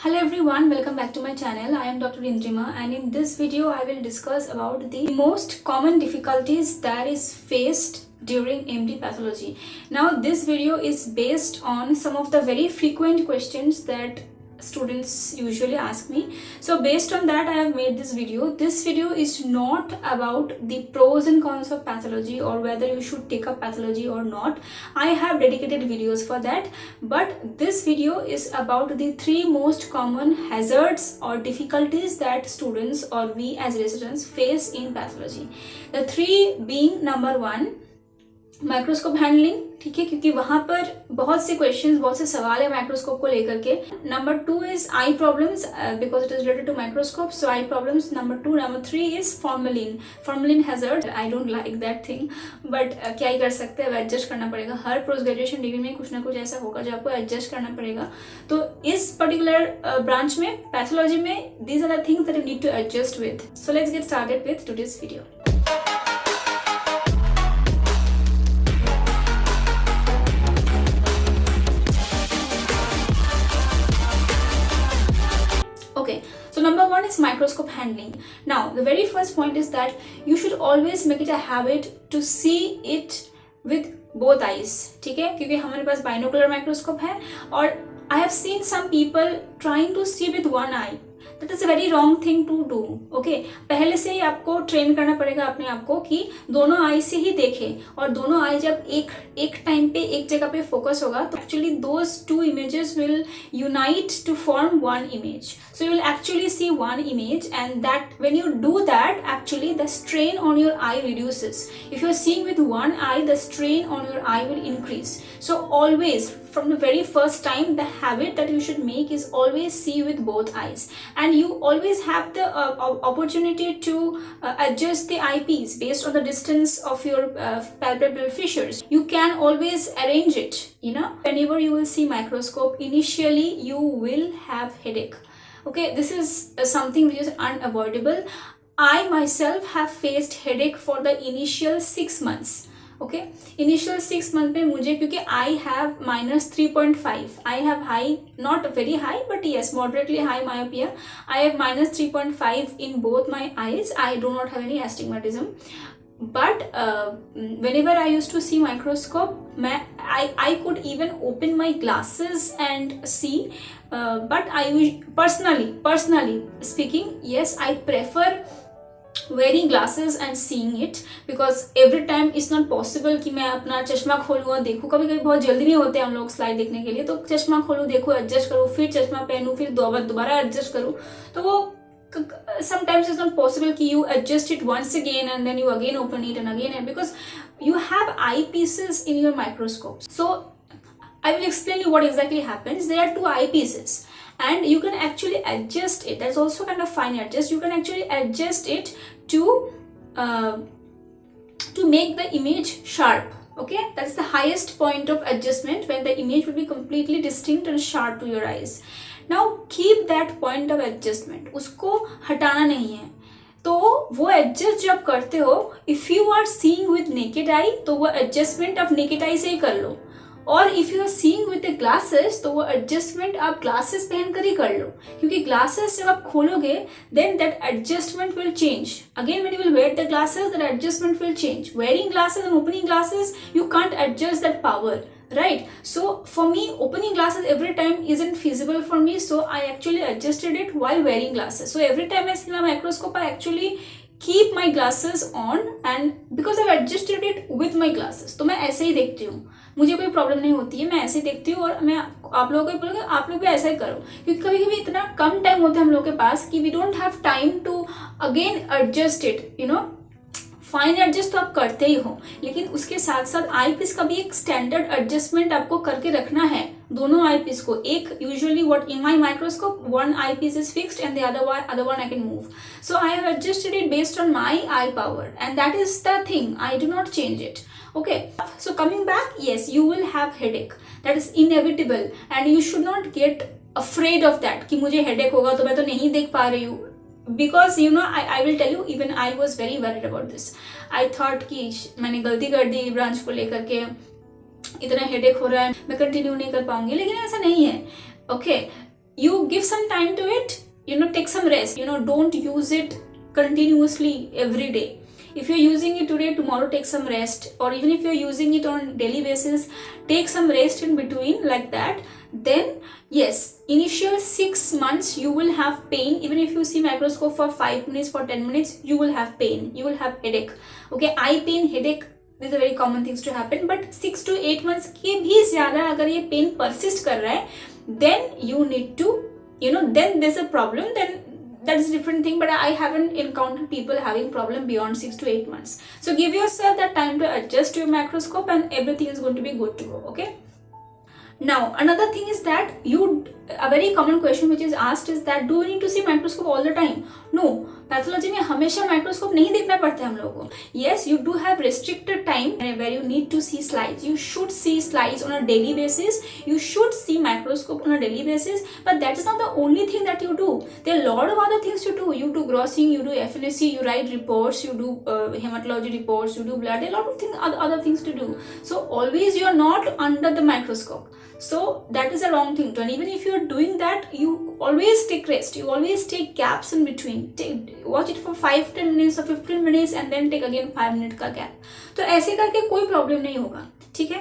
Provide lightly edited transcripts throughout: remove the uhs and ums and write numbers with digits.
Hello everyone, welcome back to my channel. I am Dr. Indrima and in this video I will discuss about the most common difficulties that is faced during MD pathology. Now this video is based on some of the very frequent questions that students usually ask me. So based on that I have made this video. This video is not about the pros and cons of pathology or whether you should take up pathology or not. I have dedicated videos for that, but this video is about the three most common hazards or difficulties that students or we as residents face in pathology. The three being number one, microscope handling, ठीक है, क्योंकि वहां पर बहुत से questions, बहुत से सवाल है माइक्रोस्कोप को लेकर के. Number two is eye problems because it is related to microscope, so eye problems number two. Number three is formalin hazard. I don't like that thing, but क्या ही कर सकते हैं, एडजस्ट करना पड़ेगा. हर पोस्ट ग्रेजुएशन डिग्री में कुछ ना कुछ ऐसा होगा जो आपको एडजस्ट करना पड़ेगा. तो इस पर्टिकुलर ब्रांच में, पैथोलॉजी में, these are the things that you need to adjust with. So let's get started with today's video. Okay, so number one is microscope handling. Now, the very first point is that you should always make it a habit to see it with both eyes. ठीक है, क्योंकि हमारे पास binocular microscope है और I have seen some people trying to see with one eye. That is a very wrong thing to do. Okay, पहले से ही आपको train करना पड़ेगा अपने आप को कि दोनों आई से ही देखें, और दोनों आई जब एक टाइम पे एक जगह पे फोकस होगा तो actually those two images will unite to form one image. So you will actually see one image, and that when you do that, actually the strain on your eye reduces. If you are seeing with one eye, the strain on your eye will increase. So always, from the very first time, the habit that you should make is always see with both eyes, and you always have the opportunity to adjust the eyepiece based on the distance of your palpebral fissures. You can always arrange it. Whenever you will see microscope, initially you will have headache. Okay, this is something which is unavoidable. I myself have faced headache for the initial 6 months. Okay, initial 6 months में मुझे, क्योंकि I have -3.5, I have high, not very high, but yes, moderately high myopia. I have -3.5 in both my eyes. I do not have any astigmatism. But whenever I used to see microscope, I could even open my glasses and see. But I personally speaking, yes, I prefer wearing glasses and seeing it, because every time it's not possible कि मैं अपना चश्मा खोलूँ और देखूँ. कभी कभी बहुत जल्दी नहीं होते हम लोग स्लाइड देखने के लिए, तो चश्मा खोलूँ, देखूँ, एडजस्ट करूँ, फिर चश्मा पहनूँ, फिर दोबारा एडजस्ट करूँ, तो वो sometimes it's not possible कि you adjust it once again and then you again open it and again, and because you have eyepieces in your microscope. So I will explain you what exactly happens. There are two eyepieces and you can actually adjust it. That's also kind of fine adjust. You can actually adjust it to make the image sharp. Okay, that's the highest point of adjustment, when the image will be completely distinct and sharp to your eyes. Now keep that point of adjustment. उसको हटाना नहीं है. तो वो adjust जब करते हो, if you are seeing with naked eye, तो वो एडजस्टमेंट आप नेकेड आई से ही कर लो, और if you are seeing with the glasses, तो वो एडजस्टमेंट आप ग्लासेस पहन कर ही कर लो, क्योंकि ग्लासेस जब आप खोलोगे then that adjustment will change. Again when you will wear the glasses, that adjustment will change. Wearing glasses and opening glasses, you can't adjust that power, right? So for me, opening glasses every time isn't feasible for me, so I actually adjusted it while wearing glasses. So every time I see my microscope, I actually keep my glasses on, and because I've adjusted it with my glasses, तो मैं ऐसे ही देखती हूँ, मुझे कोई problem नहीं होती है, मैं ऐसे ही देखती हूँ. और मैं आप लोगों को बोलूँगी आप लोग भी ऐसा ही करो, क्योंकि कभी कभी इतना कम टाइम होता है हम लोग के पास कि we don't have time to again adjust it. Fine adjust तो आप करते ही हो, लेकिन उसके साथ साथ आई पीस का भी एक स्टैंडर्ड एडजस्टमेंट आपको करके रखना है. दोनों आई पीस को, एक usually what in my microscope one eyepiece is fixed and the other one I can move. So I have adjusted it based on my eye power, and that is the thing. I do not change it. Okay, so coming back, yes, you will have headache. That is inevitable, and you should not get afraid of that कि मुझे headache होगा तो मैं तो नहीं देख पा रही हूँ. Because I will tell you, even I was very worried about this. I thought कि मैंने गलती कर दी ब्रांच को लेकर के, इतना हेडेक हो रहा है, मैं कंटिन्यू नहीं कर पाऊंगी, लेकिन ऐसा नहीं है. Okay, you give some time to it, take some rest, don't use it continuously every day. If you're using it today, tomorrow take some rest, or even if you're using it on daily basis, take some rest in between, like that. Then yes, initial 6 months you will have pain. Even if you see microscope for 5 minutes, for 10 minutes, you will have pain, you will have headache. Okay, eye pain, headache, these are very common things to happen. But 6 to 8 months के भी ज़्यादा अगर ये pain persist कर रहा है, then you need to, then there's a problem, then that is a different thing. But I haven't encountered people having problem beyond 6 to 8 months. So give yourself that time to adjust your microscope and everything is going to be good to go. Okay. Now another thing is that a very common question which is asked is that do we need to see microscope all the time? No, pathology में हमेशा microscope नहीं देखना पड़ता है हम लोगों को. Yes, you do have restricted time where you need to see slides. You should see slides on a daily basis. You should see microscope on a daily basis. But that is not the only thing that you do. There are a lot of other things you do. You do grossing, you do FNSC, you write reports, you do hematology reports, you do blood. There are a lot of things, other things to do. So always you are not under the microscope. So that is a wrong thing. And even if you are doing that, you always take rest. You always take gaps in between. Watch it for 5-10 minutes or 15 minutes and then take again 5 minute का gap. तो ऐसे करके कोई problem नहीं होगा. ठीक है?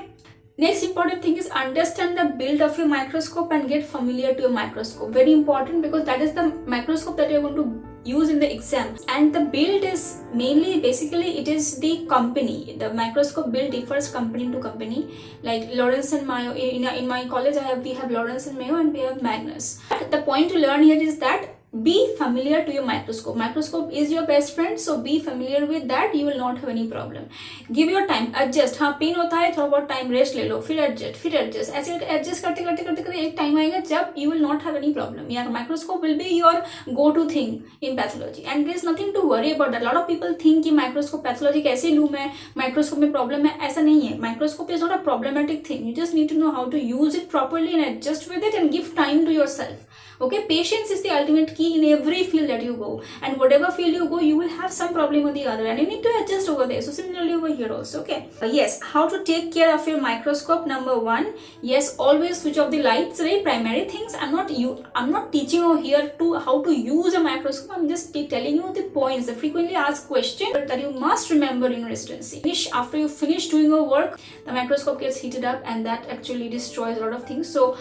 Next important thing is understand the build of your microscope and get familiar to your microscope. Very important, because that is the microscope that you are going to use in the exam. And the build is mainly, basically it is the company. The microscope build differs company to company. Like Lawrence and Mayo, in my college we have Lawrence and Mayo and we have Magnus. The point to learn here is that be familiar to your microscope. Microscope is your best friend, so be familiar with that. You will not have any problem. Give your time, adjust. हाँ pen होता है, थोड़ा बहुत time rest ले लो, फिर adjust ऐसे adjust करते करते एक टाइम आएगा जब you will not have any problem. Yeah, microscope will be your go-to thing in pathology, and there is nothing to worry about that. A lot of people think कि microscope pathology कैसे लूँ मैं, microscope में problem है, ऐसा नहीं है. Microscope is not a problematic thing. You just need to know how to use it properly and adjust with it and give time to yourself. Okay, patience is the ultimate key in every field that you go, and whatever field you go, you will have some problem or the other, and you need to adjust over there. So similarly over here also. Okay, yes, how to take care of your microscope. Number 1, yes, always switch off the light. It's very primary things. I'm not teaching over here to how to use a microscope. I'm just telling you the points, the frequently asked question that you must remember in residency. After you finish doing your work, the microscope gets heated up, and that actually destroys a lot of things. So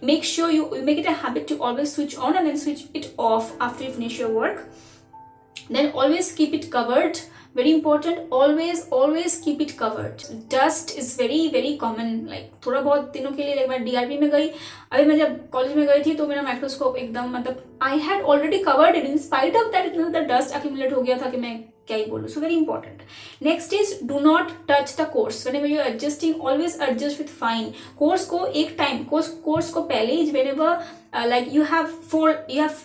make sure you make it a habit to always switch on and then switch it off after you finish your work. Then always keep it covered. Very important, always keep it covered. Dust is very common. Like थोड़ा बहुत दिनों के लिए मैं DRP में गई, अभी मैं जब कॉलेज में गई थी तो मेरा माइक्रोस्कोप एकदम मतलब I had already covered it. In spite of that इतना dust accumulate हो गया था कि मैं क्या ही बोलूँ. So very important. Next is do not touch the course. Whenever you are adjusting, always adjust with fine. Course को एक time course को पहले ही whenever like you have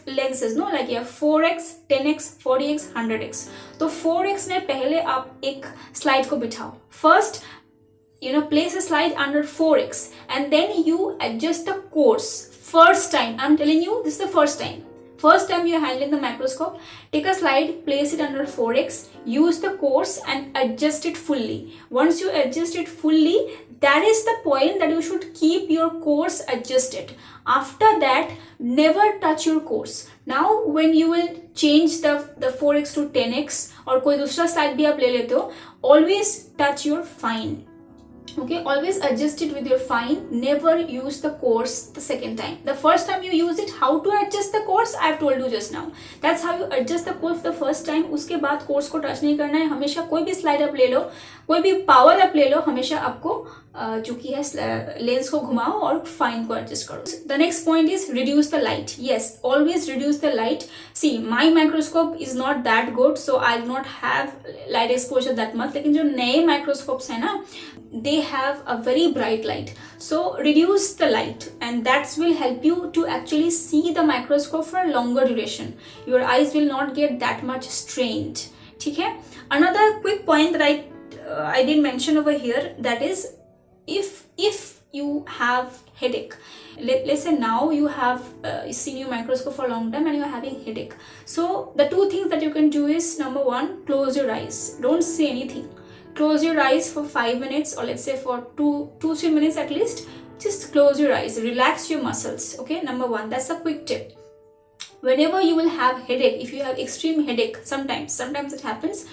lenses, no, like you have 4x, 10x, 40x, 100x. तो 4x में पहले आप एक slide को बिठाओ. First, place a slide under 4x and then you adjust the course. First time, I'm telling you, this is the first time. First time you are handling the microscope, take a slide, place it under 4x, use the course and adjust it fully. Once you adjust it fully, that is the point that you should keep your course adjusted. After that, never touch your course. Now when you will change the 4x to 10x or कोई दूसरा slide भी आप ले लेते हो, always touch your fine. Okay, always adjust it with your fine. Never use the course the second time. The first time you use it, how to adjust the course, I have told you just now. That's how you adjust the course the first time. उसके बाद course को touch नहीं करना है. हमेशा कोई भी slide up ले लो, कोई भी power up ले लो, हमेशा आपको जो कि है लेंस को घुमाओ और फाइन को एडजस्ट करो. The next point is reduce the light. Yes, always reduce the light. See, my microscope is not that good, so I do not have light exposure that much. लेकिन जो नए microscopes हैं ना, they have a very bright light. So reduce the light, and that will help you to actually see the microscope for a longer duration. Your eyes will not get that much strained. ठीक है? Another quick point that I didn't mention over here, that is, if you have headache, let's say now you have seen your microscope for a long time and you are having headache. So the two things that you can do is, number 1, close your eyes. Don't say anything. Close your eyes for 5 minutes, or let's say for 2-3 minutes at least. just close your eyes, relax your muscles. Okay, number one, that's a quick tip. Whenever you will have headache, if you have extreme headache, sometimes it happens,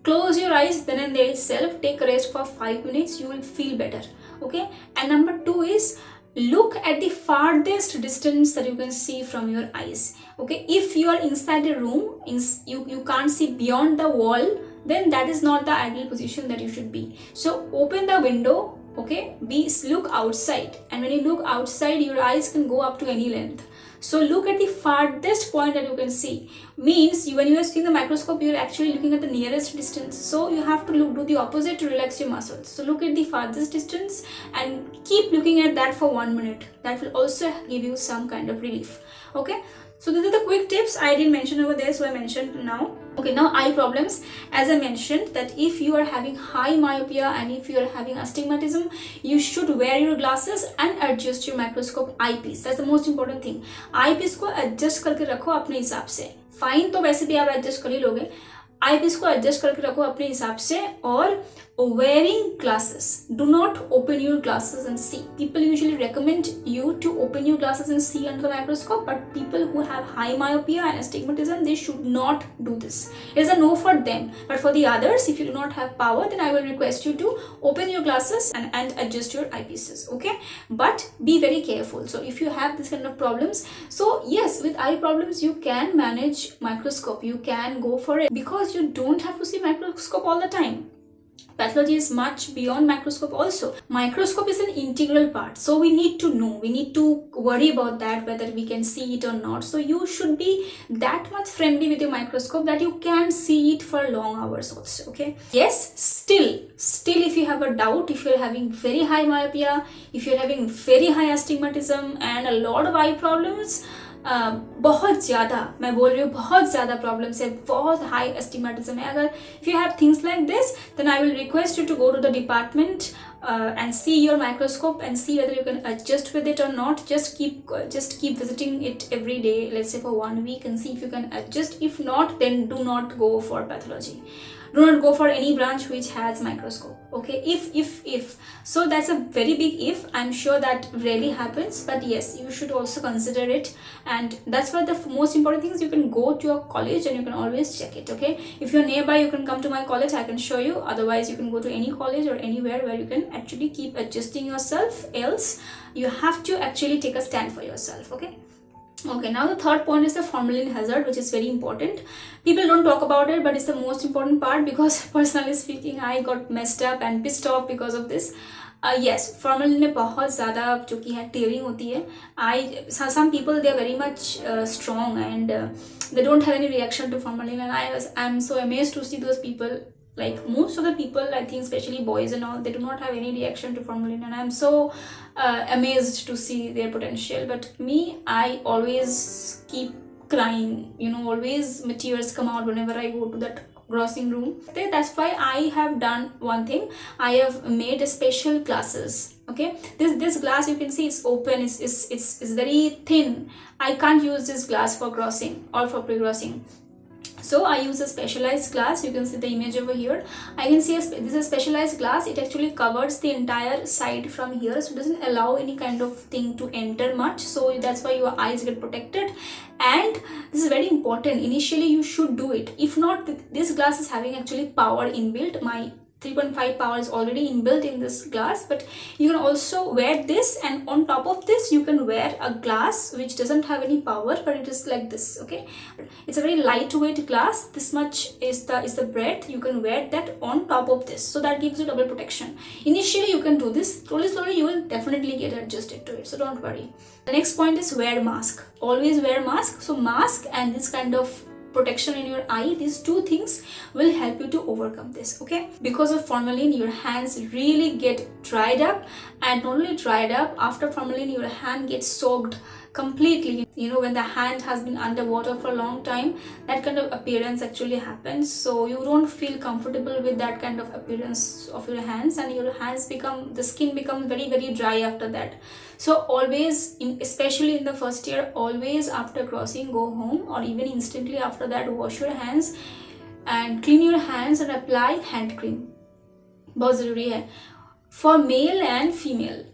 close your eyes then and there itself, take a rest for 5 minutes, you will feel better. Okay, and number two is look at the farthest distance that you can see from your eyes. Okay, if you are inside a room, you can't see beyond the wall, then that is not the ideal position that you should be. So open the window, okay, look outside, and when you look outside, your eyes can go up to any length. So look at the farthest point that you can see. Means when you are seeing the microscope, you are actually looking at the nearest distance. So you have to do the opposite to relax your muscles. So look at the farthest distance and keep looking at that for 1 minute. That will also give you some kind of relief. Okay. So these are the quick tips I didn't mention over there, so I mentioned now. Okay, now eye problems. As I mentioned that if you are having high myopia and if you are having astigmatism, you should wear your glasses and adjust your microscope eyepiece. That's the most important thing. Eyepiece को adjust करके रखो अपने हिसाब से. Fine तो वैसे भी आप adjust कर ही लोगे. eyepiece को adjust करके रखो अपने हिसाब से. और wearing glasses, do not open your glasses and see. People usually recommend you to open your glasses and see under the microscope, but people who have high myopia and astigmatism, they should not do this. It is a no for them, but for the others, if you do not have power, then I will request you to open your glasses and adjust your eyepieces. Okay, but be very careful. So if you have this kind of problems, so yes, with eye problems you can manage microscope, you can go for it, because you don't have to see microscope all the time. Pathology is much beyond microscope also. Microscope is an integral part. So we need to know, we need to worry about that, whether we can see it or not. So you should be that much friendly with your microscope that you can see it for long hours also. Okay. Yes, still if you have a doubt, if you're having very high myopia, if you're having very high astigmatism and a lot of eye problems, बहुत ज़्यादा, मैं बोल रही हूँ बहुत ज़्यादा problems है, बहुत हाई एस्टिमेटिज्म है. अगर if you have things like this, then I will request you to go to the department and see your microscope and see whether you can adjust with it or not. Just keep visiting it every day, let's say for 1 week, and see if you can adjust. If not, then do not go for pathology. Do not go for any branch which has microscope. Okay, if so, that's a very big if. I'm sure that rarely happens, but yes, you should also consider it. And that's why the most important thing is you can go to your college and you can always check it. Okay, if you're nearby, you can come to my college, I can show you. Otherwise, you can go to any college or anywhere where you can actually keep adjusting yourself. Else you have to actually take a stand for yourself. Okay, now the third point is the formalin hazard, which is very important. People don't talk about it, but it's the most important part, because personally speaking, I got messed up and pissed off because of this. Yes, formalin में बहुत ज़्यादा जो कि है tearing होती है. Some people, they are very much strong and they don't have any reaction to formalin, and I'm so amazed to see those people. Like most of the people, I think especially boys and all, they do not have any reaction to formalin, and I'm so amazed to see their potential. But me, I always keep crying, always my tears come out whenever I go to that grossing room. That's why I have done one thing. I have made a special glasses. Okay, this glass, you can see it's open, it's very thin. I can't use this glass for grossing or for pre-grossing. So I use a specialized glass. You can see the image over here. I can see this is a specialized glass. It actually covers the entire side from here, so it doesn't allow any kind of thing to enter much. So that's why your eyes get protected. And this is very important. Initially you should do it. If not, this glass is having actually power inbuilt. My 3.5 power is already inbuilt in this glass, but you can also wear this, and on top of this you can wear a glass which doesn't have any power, but it is like this. Okay, it's a very lightweight glass. This much is the breadth. You can wear that on top of this, so that gives you double protection. Initially you can do this. Slowly you will definitely get adjusted to it, so don't worry. The next point is wear mask. Always wear mask. So mask and this kind of protection in your eye, these two things will help you to overcome this. Okay, because of formalin, your hands really get dried up, and not only dried up, after formalin your hand gets soaked completely. When the hand has been underwater for a long time, that kind of appearance actually happens. So you don't feel comfortable with that kind of appearance of your hands, and your hands the skin becomes very, very dry after that. So always, especially in the first year, always after crossing, go home, or even instantly after that, wash your hands and clean your hands and apply hand cream. बहुत ज़रूरी है. For male and female,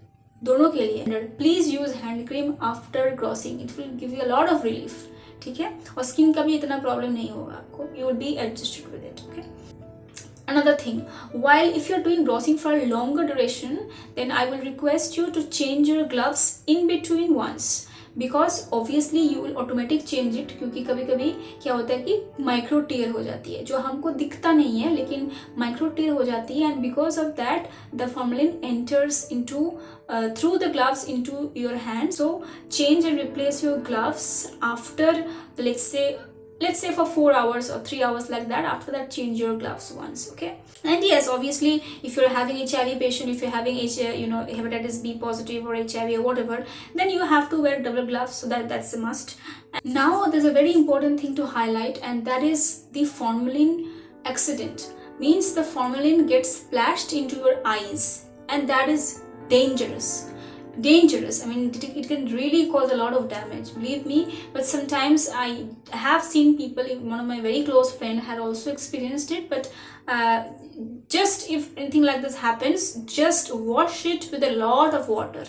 दोनों के लिए please use hand cream after grossing, it will give you a lot of relief, ठीक है। और skin का भी इतना प्रॉब्लम नहीं होगा आपको, you will be adjusted with it, okay. Another thing, while if you're doing grossing for a longer duration, then I will request you to change your gloves in between once, because obviously you will automatic change it, क्योंकि कभी कभी क्या होता है कि micro tier हो जाती है जो हमको दिखता नहीं है लेकिन माइक्रो टीयर हो जाती है, and because of that the formalin enters into through the gloves into your hand. So change and replace your gloves after let's say for 4 hours or 3 hours, like that. After that, change your gloves once, okay. And yes, obviously if you're having HIV patient, if you're having hepatitis B positive or HIV or whatever, then you have to wear double gloves, so that's a must. Now there's a very important thing to highlight, and that is the formalin accident. Means the formalin gets splashed into your eyes, and that is dangerous. I mean, it can really cause a lot of damage, believe me. But sometimes I have seen people, one of my very close friend had also experienced it. But just if anything like this happens, just wash it with a lot of water,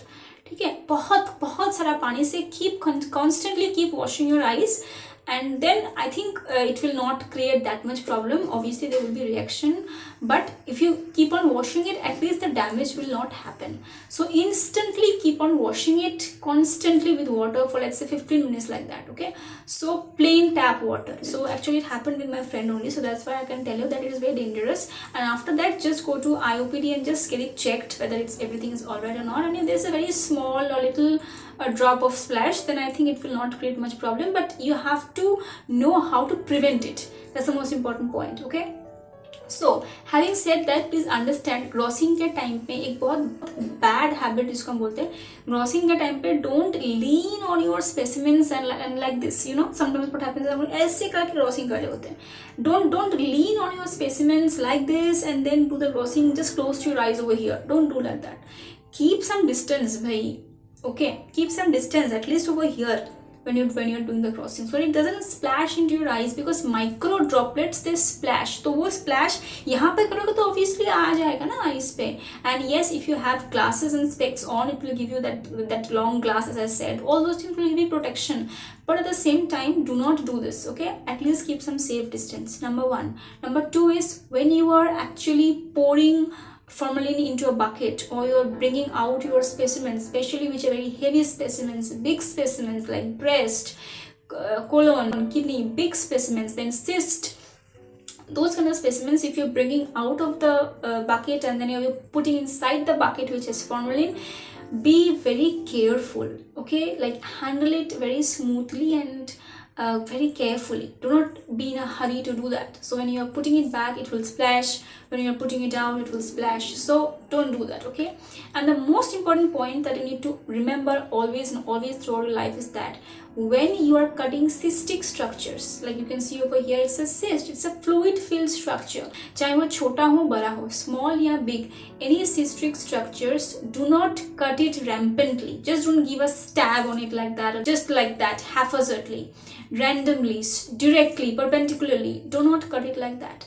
ठीक है। बहुत सारा पानी से constantly keep washing your eyes, and then I think it will not create that much problem. Obviously there will be reaction, but if you keep on washing it, at least the damage will not happen. So instantly keep on washing it constantly with water for, let's say, 15 minutes, like that, okay. So plain tap water. So actually it happened with my friend only, so that's why I can tell you that it is very dangerous. And after that, just go to IOPD and just get it checked whether everything is alright or not. And if there's a very small or little a drop of splash, then I think it will not create much problem, but you have to know how to prevent it. That's the most important point, okay. So having said that, please understand, grossing के time पे एक बहुत bad habit जिसको हम बोलते हैं, grossing के time पे don't lean on your specimens and like this, you know, sometimes what happens, हम ऐसे करके ग्रॉसिंग कर रहे होते हैं. Don't lean on your specimens like this and then do the grossing just close to your eyes over here. Don't do like that. Keep some distance भाई, okay, keep some distance at least over here when you're doing the crossing, so it doesn't splash into your eyes, because micro droplets they splash. तो वो splash यहाँ पे करोगे तो obviously आ जाएगा ना eyes पे. And yes, if you have glasses and specs on, it will give you that long glass, as I said. All those things will give you protection, but at the same time, do not do this, okay. At least keep some safe distance, number one. Number two is, when you are actually pouring formalin into a bucket, or you're bringing out your specimens, especially which are very heavy specimens, big specimens like breast, colon, kidney, big specimens, then cyst, those kind of specimens, if you're bringing out of the bucket and then you're putting inside the bucket which is formalin, be very careful, okay. Like handle it very smoothly and very carefully. Do not be in a hurry to do that. So when you are putting it back, it will splash. When you are putting it out, it will splash. So don't do that, okay. And the most important point that you need to remember always and always throughout your life is that when you are cutting cystic structures, like you can see over here, it's a cyst, it's a fluid filled structure, चाहे वो छोटा हो बड़ा हो, small या big, any cystic structures, do not cut it rampantly. Just don't give a stab on it like that, or just like that haphazardly, randomly, directly, perpendicularly. Do not cut it like that.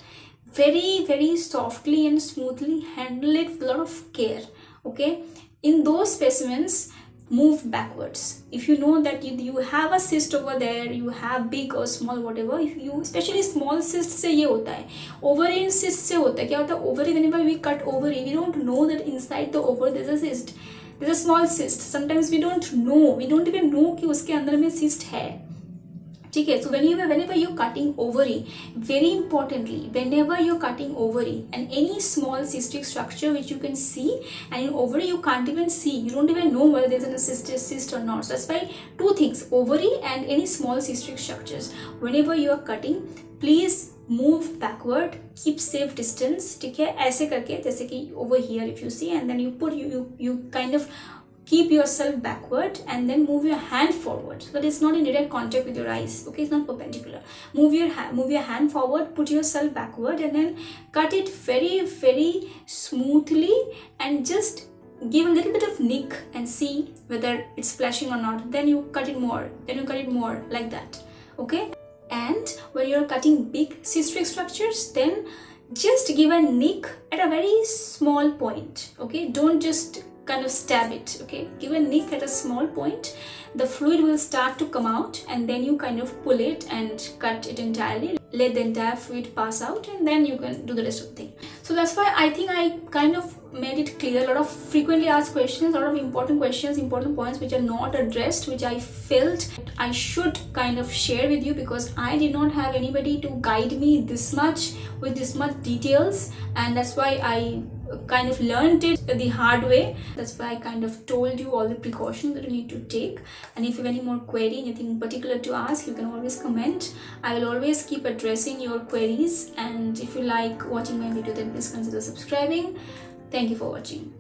Very very softly and smoothly handle it with a lot of care, okay. In those specimens, move backwards. If you know that you have a cyst over there, you have big or small whatever, if you, especially small cyst से ये होता है, ovary cyst से होता है. क्या होता है ovary, whenever we cut ovary, we don't know that inside the ovary there's a cyst, there's a small cyst. Sometimes we don't even know कि उसके अंदर में cyst है, ठीक है. So whenever you're cutting ovary, very importantly, whenever you're cutting ovary and any small cystic structure which you can see, and in ovary you can't even see, you don't even know whether there's a cyst or not. So that's why two things, ovary and any small cystic structures, whenever you are cutting, please move backward, keep safe distance, ठीक है. ऐसे करके, जैसे कि over here if you see, and then you kind of keep yourself backward and then move your hand forward, so that it's not in direct contact with your eyes, okay. It's not perpendicular. Move your hand forward, put yourself backward, and then cut it very very smoothly, and just give a little bit of nick and see whether it's splashing or not. Then you cut it more, like that, okay. And when you're cutting big cystic structures, then just give a nick at a very small point, okay. Don't just kind of stab it, okay? Give a nick at a small point, the fluid will start to come out, and then you kind of pull it and cut it entirely, let the entire fluid pass out, and then you can do the rest of the thing. So that's why I think I kind of made it clear. A lot of frequently asked questions, a lot of important questions, important points which are not addressed, which I felt I should kind of share with you, because I did not have anybody to guide me this much with this much details, and that's why I kind of learned it the hard way. That's why I kind of told you all the precautions that you need to take. And if you have any more query, anything particular to ask, you can always comment. I will always keep addressing your queries, and if you like watching my video, then please consider subscribing. Thank you for watching.